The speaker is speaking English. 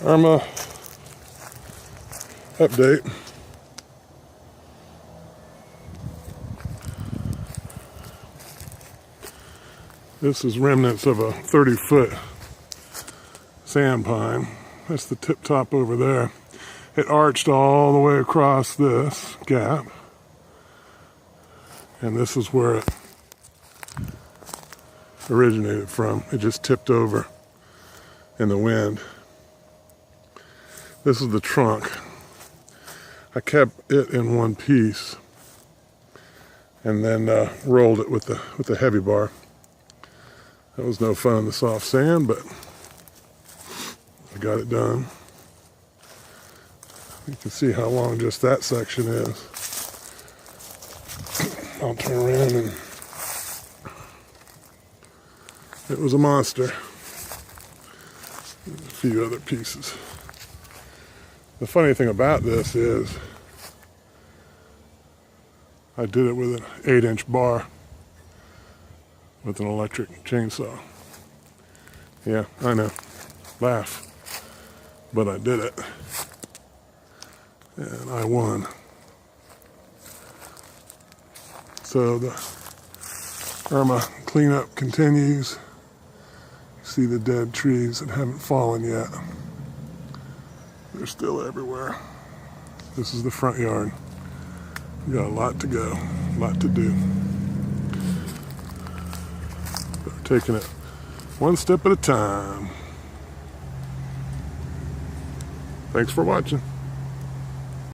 Irma update. This is remnants of a 30-foot sand pine. That's the tip top over there. It arched all the way across this gap. And this is where it originated from. It just tipped over in the wind. This is the trunk. I kept it in one piece and then rolled it with the heavy bar. That was no fun in the soft sand, but I got it done. You can see how long just that section is. I'll turn around and it was a monster. There's a few other pieces. The funny thing about this is I did it with an 8-inch bar with an electric chainsaw. Yeah, I know. Laugh. But I did it. And I won. So the Irma cleanup continues. See the dead trees that haven't fallen yet. They're still everywhere. This is the front yard. We got a lot to go, a lot to do. But we're taking it one step at a time. Thanks for watching.